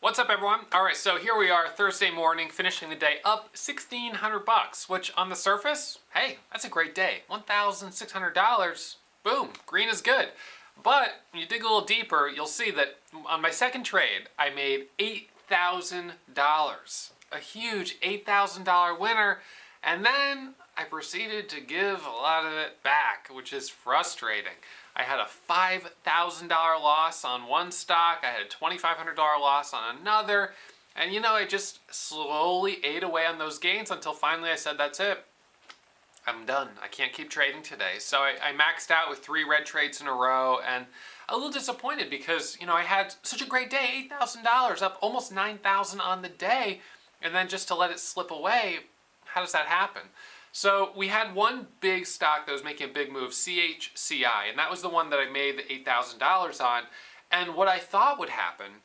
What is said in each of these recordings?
What's up, everyone? All right, so here we are Thursday morning, finishing the day up $1,600, which on the surface, hey, that's a great day. $1,600, boom, green is good. But when you dig a little deeper, you'll see that on my second trade, I made $8,000, a huge $8,000 winner, and then I proceeded to give a lot of it back, which is frustrating. I had a $5,000 loss on one stock, I had a $2,500 loss on another, and I just slowly ate away on those gains until finally I said, that's it. I'm done. I can't keep trading today. So I maxed out with 3 red trades in a row, and a little disappointed because, I had such a great day, $8,000, up almost $9,000 on the day, and then just to let it slip away, how does that happen? So we had one big stock that was making a big move, CHCI, and that was the one that I made the $8,000 on. And what I thought would happen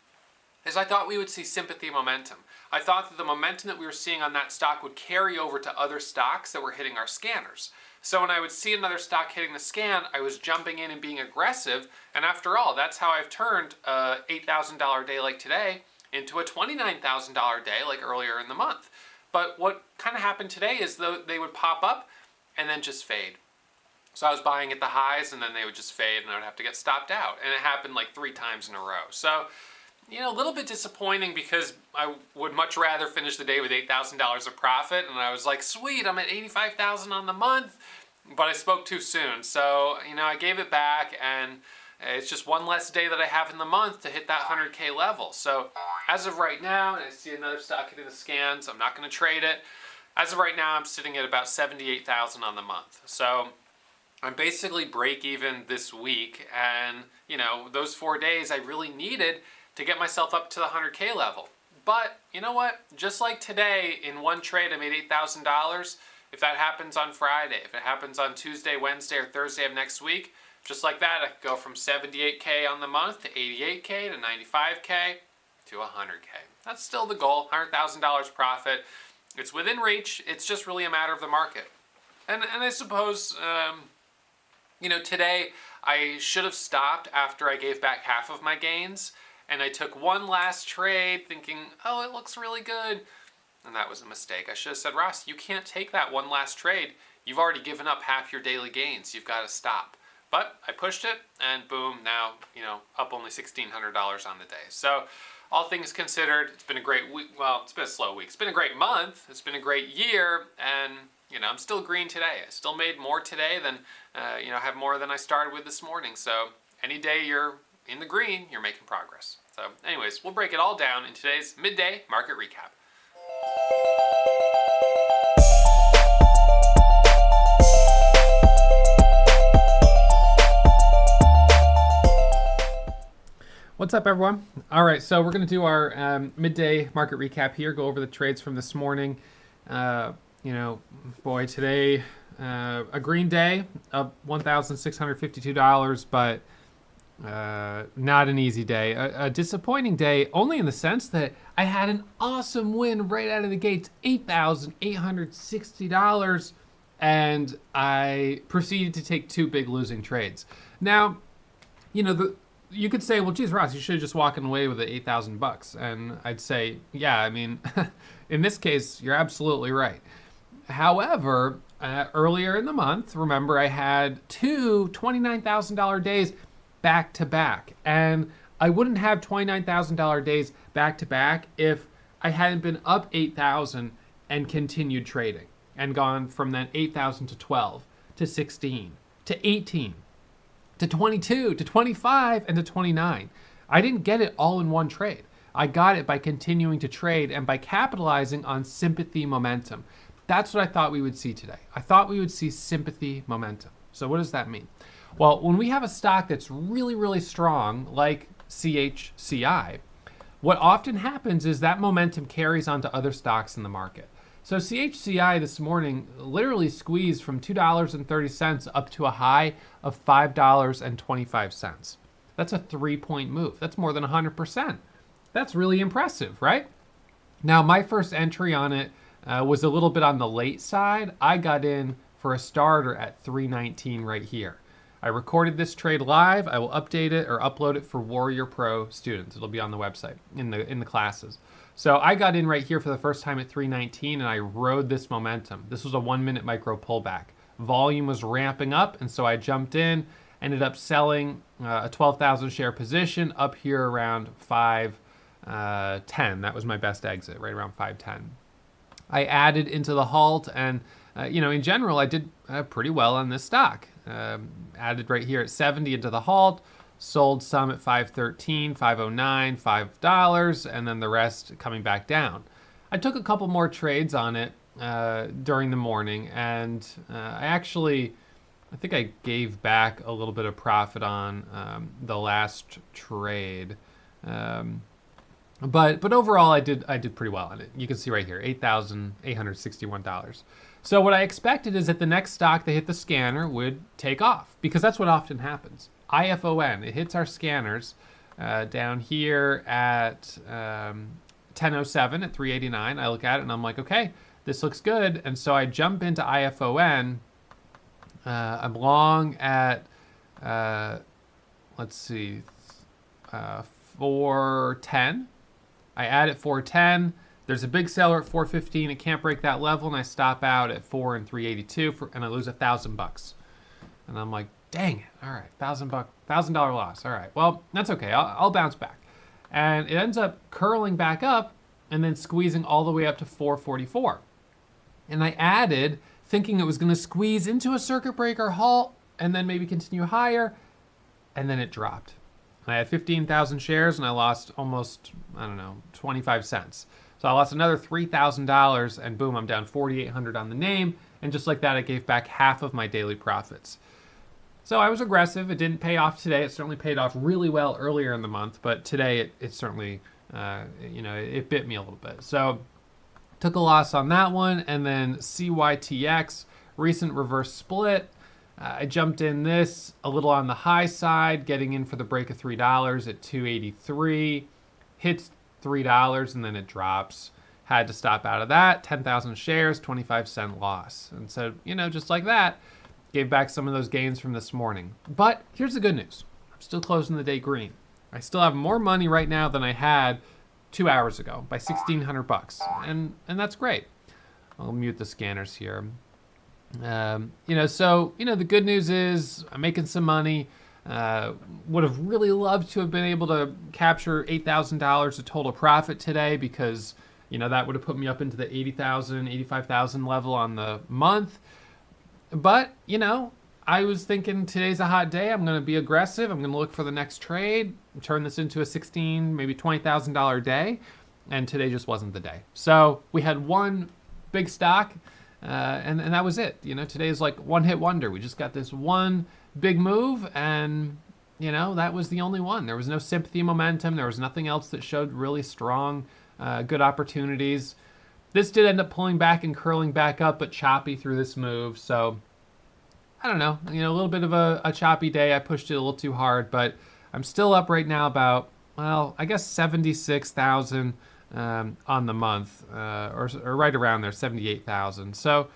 is I thought we would see sympathy momentum. I thought that the momentum that we were seeing on that stock would carry over to other stocks that were hitting our scanners. So when I would see another stock hitting the scan, I was jumping in and being aggressive. And after all, that's how I've turned a $8,000 day like today into a $29,000 day like earlier in the month. But what kind of happened today is they would pop up and then just fade. So I was buying at the highs and then they would just fade and I would have to get stopped out. And it happened like 3 times in a row. So, a little bit disappointing because I would much rather finish the day with $8,000 of profit. And I was like, sweet, I'm at $85,000 on the month. But I spoke too soon. So, I gave it back and it's just one less day that I have in the month to hit that 100K level. So as of right now, and I see another stock hitting the scans, I'm not going to trade it. As of right now, I'm sitting at about $78,000 on the month. So I'm basically break even this week. And, those 4 days I really needed to get myself up to the 100K level. But you know what? Just like today, in one trade, I made $8,000. If that happens on Friday, if it happens on Tuesday, Wednesday, or Thursday of next week, just like that, I could go from 78K on the month to 88K to 95K to 100K. That's still the goal, $100,000 profit. It's within reach. It's just really a matter of the market. And I suppose, today I should have stopped after I gave back half of my gains. And I took one last trade thinking, oh, it looks really good. And that was a mistake. I should have said, Ross, you can't take that one last trade. You've already given up half your daily gains. You've got to stop. But I pushed it, and boom, now, up only $1,600 on the day. So, all things considered, it's been a great week. Well, it's been a slow week. It's been a great month. It's been a great year, and, I'm still green today. I still made more today than, have more than I started with this morning. So, any day you're in the green, you're making progress. So, anyways, we'll break it all down in today's midday market recap. What's up, everyone? All right, so we're going to do our midday market recap here, go over the trades from this morning. Boy, today, a green day, up $1,652, but not an easy day. A disappointing day, only in the sense that I had an awesome win right out of the gates, $8,860, and I proceeded to take 2 big losing trades. Now, you could say, well, geez, Ross, you should have just walked away with the $8,000. And I'd say, yeah, in this case, you're absolutely right. However, earlier in the month, remember, I had 2 $29,000 days back to back. And I wouldn't have $29,000 days back to back if I hadn't been up 8,000 and continued trading and gone from then 8,000 to 12 to 16 to 18. To 22, to 25, and to 29. I didn't get it all in one trade. I got it by continuing to trade and by capitalizing on sympathy momentum. That's what I thought we would see today. I thought we would see sympathy momentum. So what does that mean? Well, when we have a stock that's really, really strong, like CHCI, what often happens is that momentum carries on to other stocks in the market. So CHCI this morning literally squeezed from $2.30 up to a high of $5.25. That's a 3-point move. That's more than 100%. That's really impressive, right? Now, my first entry on it was a little bit on the late side. I got in for a starter at $3.19 right here. I recorded this trade live. I will update it or upload it for Warrior Pro students. It'll be on the website in the classes. So I got in right here for the first time at 319 and I rode this momentum. This was a 1 minute micro pullback. Volume was ramping up, and so I jumped in, ended up selling a 12,000 share position up here around 510. That was my best exit, right around 510. I added into the halt, and in general, I did pretty well on this stock. Added right here at 70 into the halt, sold some at 513, 509, $5, and then the rest coming back down. I took a couple more trades on it during the morning, and I think I gave back a little bit of profit on the last trade. But overall, I did pretty well on it. You can see right here, $8,861. So what I expected is that the next stock that hit the scanner would take off, because that's what often happens. IFON, it hits our scanners down here at 10:07 at 389. I look at it and I'm like, okay, this looks good. And so I jump into IFON. I'm long at, 410. I add at 410. There's a big seller at 415. It can't break that level, and I stop out at 4 and 382, and I lose $1,000. And I'm like, dang it! All right, $1,000 loss. All right, well, that's okay. I'll bounce back. And it ends up curling back up, and then squeezing all the way up to 444. And I added, thinking it was going to squeeze into a circuit breaker halt, and then maybe continue higher, and then it dropped. I had 15,000 shares, and I lost almost, 25 cents. So I lost another $3,000, and boom, I'm down 4,800 on the name. And just like that, I gave back half of my daily profits. So I was aggressive. It didn't pay off today. It certainly paid off really well earlier in the month, but today it certainly, it bit me a little bit. So took a loss on that one, and then CYTX, recent reverse split. I jumped in this a little on the high side, getting in for the break of $3 at 283. Hits $3 and then it drops. Had to stop out of that. 10,000 shares, 25-cent loss. And so, just like that, gave back some of those gains from this morning. But here's the good news. I'm still closing the day green. I still have more money right now than I had 2 hours ago by $1,600. And that's great. I'll mute the scanners here. The good news is I'm making some money. Would have really loved to have been able to capture $8,000 of total profit today, because that would have put me up into the 80,000, 85,000 level on the month. But I was thinking today's a hot day. I'm going to be aggressive. I'm going to look for the next trade, turn this into a $16,000, maybe $20,000 day, and today just wasn't the day. So we had one big stock, and that was it. Today is like one hit wonder. We just got this one big move, and that was the only one. There was no sympathy momentum. There was nothing else that showed really strong, good opportunities. This did end up pulling back and curling back up, but choppy through this move. So I don't know, a little bit of a choppy day. I pushed it a little too hard, but I'm still up right now about, I guess 76,000 on the month, or right around there, 78,000. So,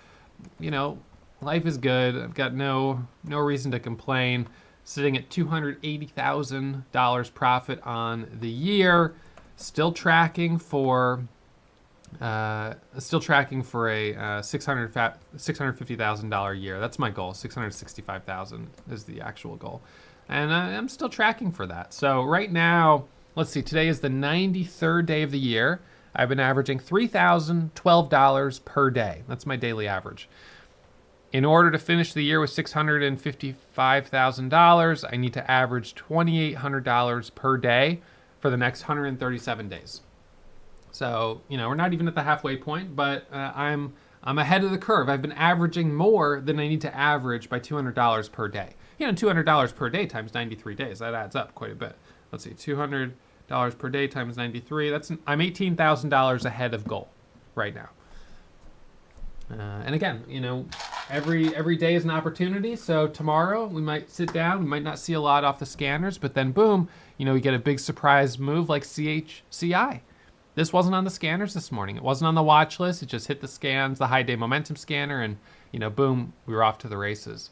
life is good. I've got no reason to complain. Sitting at $280,000 profit on the year. Still tracking for a $650,000 year. That's my goal. 665,000 is the actual goal, and I'm still tracking for that. So right now, let's see. Today is the 93rd day of the year. I've been averaging $3,012 per day. That's my daily average. In order to finish the year with $655,000, I need to average $2,800 per day for the next 137 days. So, we're not even at the halfway point, but I'm ahead of the curve. I've been averaging more than I need to average by $200 per day. $200 per day times 93 days, that adds up quite a bit. Let's see, $200 per day times 93. I'm $18,000 ahead of goal right now. And again, every day is an opportunity. So tomorrow we might sit down, we might not see a lot off the scanners, but then boom, we get a big surprise move like CHCI. This wasn't on the scanners this morning. It wasn't on the watch list. It just hit the scans, the high day momentum scanner, and boom, we were off to the races.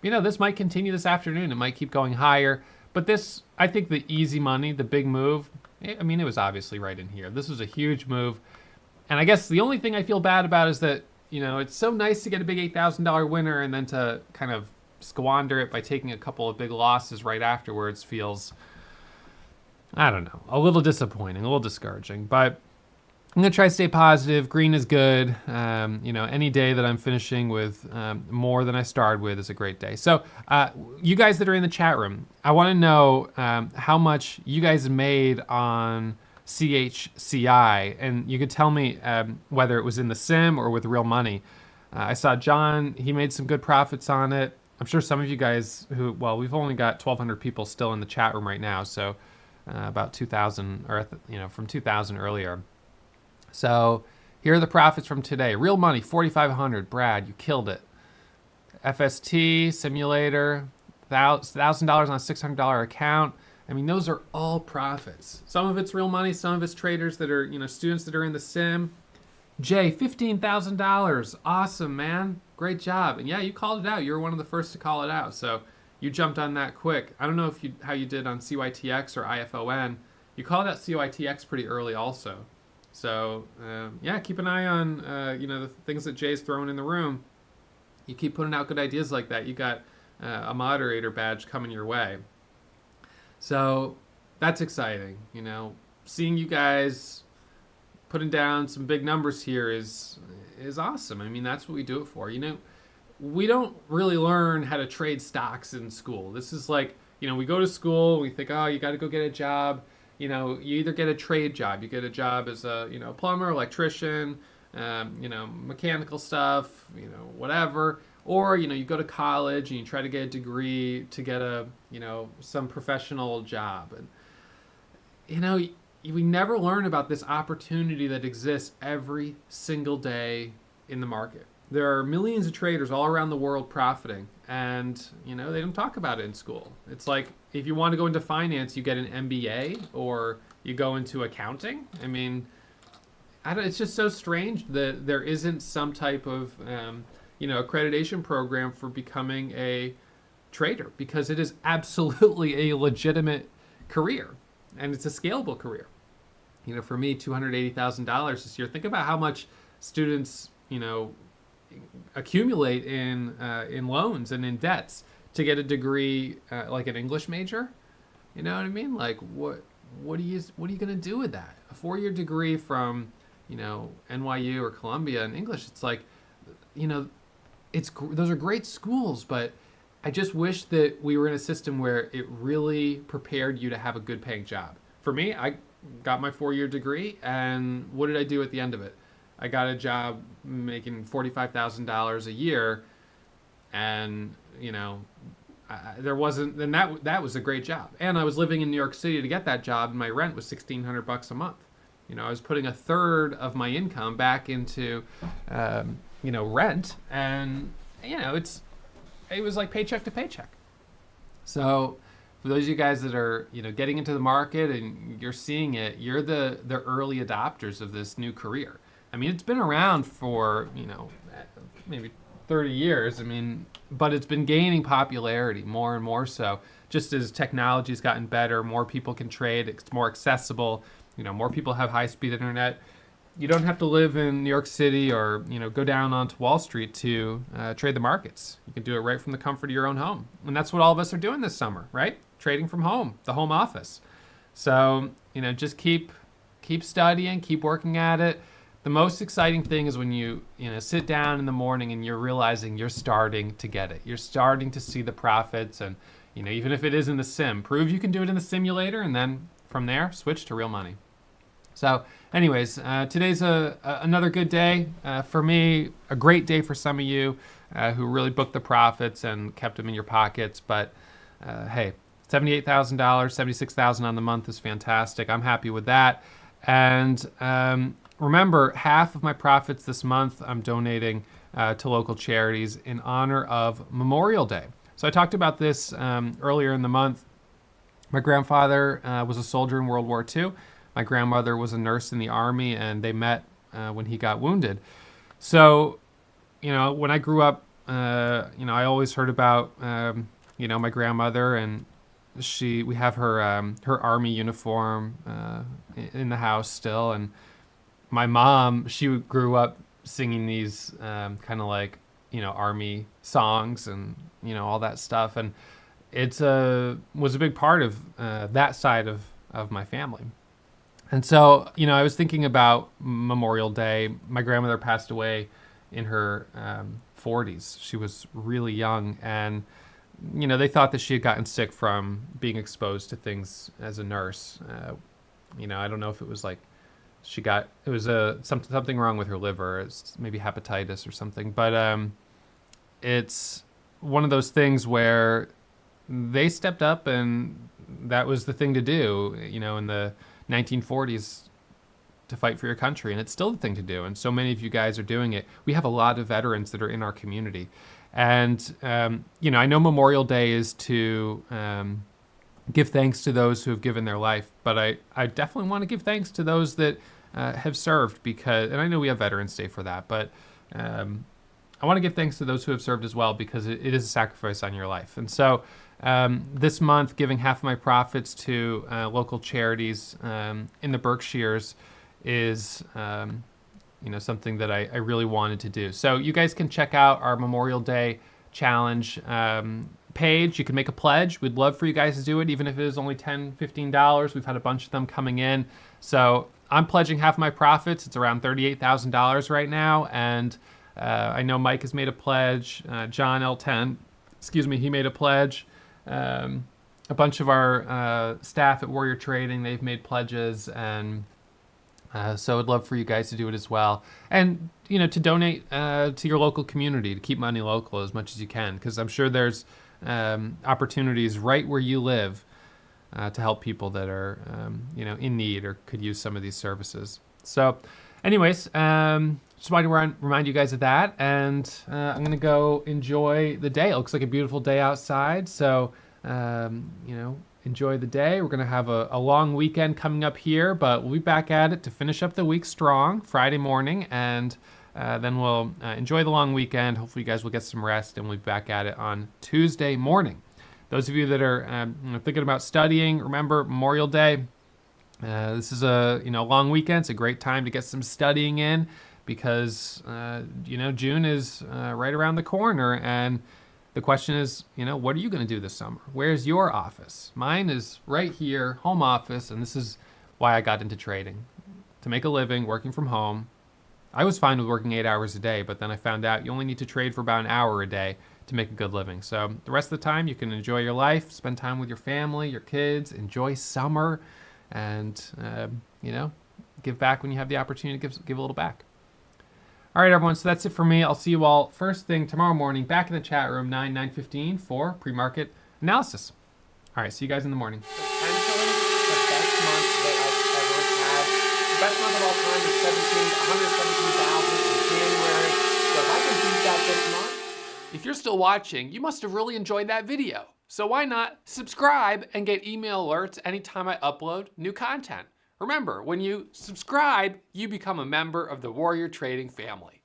this might continue this afternoon. It might keep going higher. But this, I think the easy money, the big move, it was obviously right in here. This was a huge move. And I guess the only thing I feel bad about is that, it's so nice to get a big $8,000 winner and then to kind of squander it by taking a couple of big losses right afterwards feels, I don't know, a little disappointing, a little discouraging. But I'm going to try to stay positive. Green is good. Any day that I'm finishing with more than I started with is a great day. So you guys that are in the chat room, I want to know how much you guys made on CHCI. And you could tell me whether it was in the sim or with real money. I saw John, he made some good profits on it. I'm sure some of you guys we've only got 1,200 people still in the chat room right now. So about 2,000 or, from 2,000 earlier. So here are the profits from today. Real money, 4,500. Brad, you killed it. FST, simulator, $1,000 on a $600 account. Those are all profits. Some of it's real money. Some of it's traders that are, students that are in the sim. Jay, $15,000. Awesome, man. Great job. And yeah, you called it out. You were one of the first to call it out. So you jumped on that quick. I don't know how you did on CYTX or IFON. You called out CYTX pretty early also. So, keep an eye on, the things that Jay's throwing in the room. You keep putting out good ideas like that. You got a moderator badge coming your way. So that's exciting. Seeing you guys putting down some big numbers here is awesome. That's what we do it for. We don't really learn how to trade stocks in school. This is like, we go to school, we think, oh, you got to go get a job. You either get a trade job, you get a job as a, plumber, electrician, mechanical stuff, whatever. Or, you go to college and you try to get a degree to get a, some professional job. And, we never learn about this opportunity that exists every single day in the market. There are millions of traders all around the world profiting, and they don't talk about it in school. It's like if you want to go into finance, you get an MBA or you go into accounting. It's just so strange that there isn't some type of accreditation program for becoming a trader, because it is absolutely a legitimate career and it's a scalable career. For me, $280,000 this year. Think about how much students accumulate in loans and in debts to get a degree like an English major. You know what I mean? Like what are you going to do with that? A 4-year degree from NYU or Columbia in English. It's like those are great schools, but I just wish that we were in a system where it really prepared you to have a good paying job. For me, I got my 4-year degree, and what did I do at the end of it? I got a job making $45,000 a year, and there wasn't. Then that was a great job, and I was living in New York City to get that job, and my rent was $1,600 a month. I was putting a third of my income back into rent, and it was like paycheck to paycheck. So for those of you guys that are getting into the market and you're seeing it, you're the early adopters of this new career. It's been around for maybe 30 years. But it's been gaining popularity more and more so. Just as technology's gotten better, more people can trade. It's more accessible. More people have high-speed internet. You don't have to live in New York City or go down onto Wall Street to trade the markets. You can do it right from the comfort of your own home, and that's what all of us are doing this summer, right? Trading from home, the home office. So just keep studying, keep working at it. The most exciting thing is when you sit down in the morning and you're realizing you're starting to get it. You're starting to see the profits, and even if it is in the sim, prove you can do it in the simulator, and then from there switch to real money. So anyways, today's another good day. For me, a great day for some of you who really booked the profits and kept them in your pockets. But hey, $78,000, $76,000 on the month is fantastic. I'm happy with that. And remember, half of my profits this month I'm donating to local charities in honor of Memorial Day. So I talked about this earlier in the month. My grandfather was a soldier in World War II. My grandmother was a nurse in the Army, and they met when he got wounded. So, when I grew up I always heard about, my grandmother, and we have her army uniform in the house still. And my mom, she grew up singing these kind of like, army songs and, all that stuff. And it was a big part of that side of my family. And so, I was thinking about Memorial Day. My grandmother passed away in her 40s. She was really young, and they thought that she had gotten sick from being exposed to things as a nurse. I don't know if it was like something wrong with her liver. It's maybe hepatitis or something. But it's one of those things where they stepped up, and that was the thing to do, in the 1940s, to fight for your country. And it's still the thing to do. And so many of you guys are doing it. We have a lot of veterans that are in our community. And, I know Memorial Day is to give thanks to those who have given their life. But I definitely want to give thanks to those that have served, and I know we have Veterans Day for that, but I want to give thanks to those who have served as well, because it is a sacrifice on your life. And so this month, giving half of my profits to local charities in the Berkshires is something that I really wanted to do. So you guys can check out our Memorial Day challenge page. You can make a pledge. We'd love for you guys to do it, even if it is only $10, $15. We've had a bunch of them coming in. So I'm pledging half of my profits. It's around $38,000 right now. And I know Mike has made a pledge. John L10, he made a pledge. A bunch of our staff at Warrior Trading, they've made pledges. And so I'd love for you guys to do it as well. And, to donate to your local community, to keep money local as much as you can, because I'm sure there's opportunities right where you live to help people that are, in need or could use some of these services. So anyways, just wanted to remind you guys of that. And I'm going to go enjoy the day. It looks like a beautiful day outside. So, enjoy the day. We're going to have a long weekend coming up here, but we'll be back at it to finish up the week strong Friday morning. And then we'll enjoy the long weekend. Hopefully you guys will get some rest, and we'll be back at it on Tuesday morning. Those of you that are thinking about studying, remember Memorial Day. This is a long weekend. It's a great time to get some studying in, because June is right around the corner. And the question is, what are you going to do this summer? Where's your office? Mine is right here, home office, and this is why I got into trading, to make a living working from home. I was fine with working 8 hours a day, but then I found out you only need to trade for about an hour a day to make a good living. So the rest of the time, you can enjoy your life, spend time with your family, your kids, enjoy summer, and give back when you have the opportunity to give a little back. All right, everyone, so that's it for me. I'll see you all first thing tomorrow morning back in the chat room, 9:15 for pre-market analysis. All right, see you guys in the morning. Potentially the best month that I've ever had. The best month of all time is 117,000 in January. So if I can beat that this month. If you're still watching, you must have really enjoyed that video. So why not subscribe and get email alerts anytime I upload new content? Remember, when you subscribe, you become a member of the Warrior Trading family.